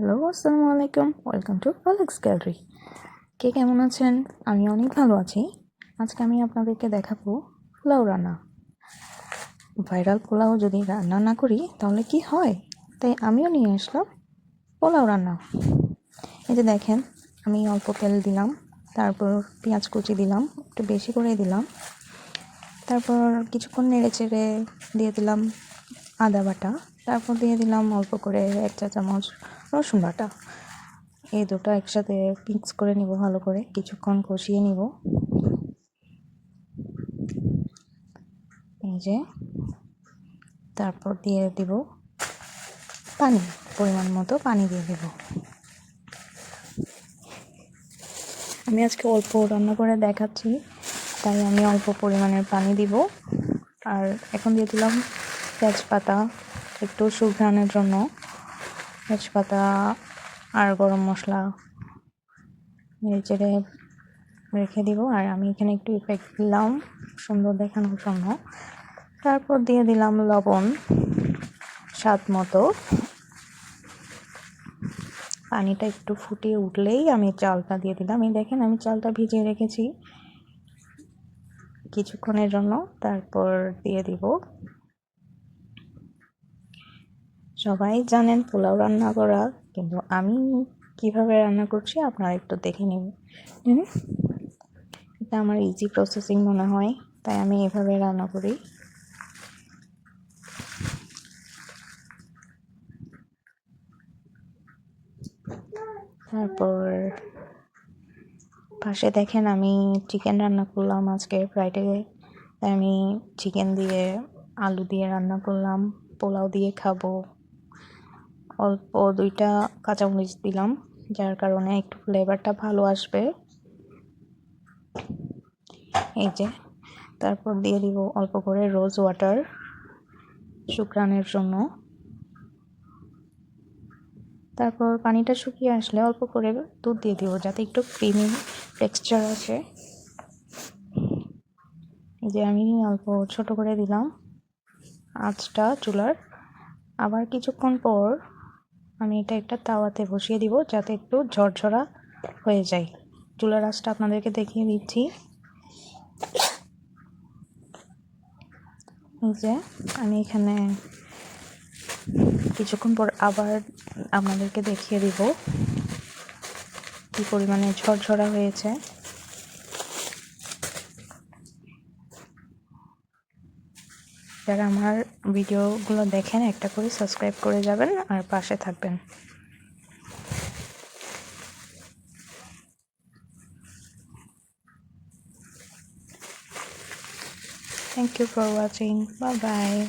Hello, আসসালামু আলাইকুম। Welcome to Alex gallery. কে কেমন আছেন? আমি অনেক ভালো আছি। আজকে আমি আপনাদেরকে দেখাবো পোলাও রান্না। ভাইরাল পোলাও যদি রান্না না করি তাহলে কি হয়? তাই আমিও নিয়ে আসলাম পোলাও রান্না। এই যে দেখেন, আমি অল্প তেল দিলাম, তারপর পেঁয়াজ কুচি দিলাম, একটু বেশি করে দিলাম, তারপর কিছুক্ষণ নেড়ে চেড়ে দিয়ে দিলাম আদা বাটা, তারপর দিয়ে দিলাম অল্প করে 1 চা চামচ রসুন বাটা। এই দুটো একসাথে মিক্স করে নিব, ভালো করে কিছুক্ষণ কষিয়ে নিব। এই যে, তারপর দিয়ে দিব পানি, পরিমাণ মতো পানি দিয়ে দেব। আমি আজকে অল্প রান্না করে দেখাচ্ছি, তাই আমি অল্প পরিমাণের পানি দিব। আর এখন দিয়ে দিলাম তেজপাতা, একটু সুঘ্রাণের জন্য তেজপাতা আর গরম মশলা নেড়ে চেড়ে রেখে দিব। আর আমি এখানে একটু ইফেক্ট দিলাম সুন্দর দেখানোর জন্য। তারপর দিয়ে দিলাম লবণ স্বাদ মতো। পানিটা একটু ফুটিয়ে উঠলেই আমি চালটা দিয়ে দিলাম। এই দেখেন, আমি চালটা ভিজিয়ে রেখেছি কিছুক্ষণের জন্য। তারপর দিয়ে দিব। সবাই জানেন পোলাও রান্না করা, কিন্তু আমি কিভাবে রান্না করছি আপনারা একটু দেখে নেবেন। এটা আমার ইজি প্রসেসিং মনে হয়, তাই আমি এভাবে রান্না করি। তারপর পাশে দেখেন, আমি চিকেন রান্না করলাম আজকে ফ্রাইডে, তাই আমি চিকেন দিয়ে আলু দিয়ে রান্না করলাম, পোলাও দিয়ে খাবো। অল্প 2টা কাঁচামরিচ দিলাম, যার কারণে একটু ফ্লেভারটা ভালো আসবে। এই যে, তারপর দিয়ে দিব অল্প করে রোজ ওয়াটার শুকরানোর জন্য। তারপর পানিটা শুকিয়ে আসলে অল্প করে দুধ দিয়ে দিব, যাতে একটু ক্রিমি টেক্সচার আসে। এই যে, আমি অল্প ছোট করে দিলাম আঁচটা চুলার। আবার কিছুক্ষণ পর আমি এটা একটা তাওয়াতে বসিয়ে দিব, যাতে একটু ঝরঝরা হয়ে যায়। চুলার আঁচটা আপনাদেরকে দেখিয়ে দিচ্ছি। এই যে, আমি এখানে কিছুক্ষণ পর আবার আপনাদেরকে দেখিয়ে দিব কি পরিমাণে ঝরঝরা হয়েছে। যারা আমার ভিডিওগুলো দেখেন, একটা করে সাবস্ক্রাইব করে যাবেন আর পাশে থাকবেন। Thank you for watching. Bye bye.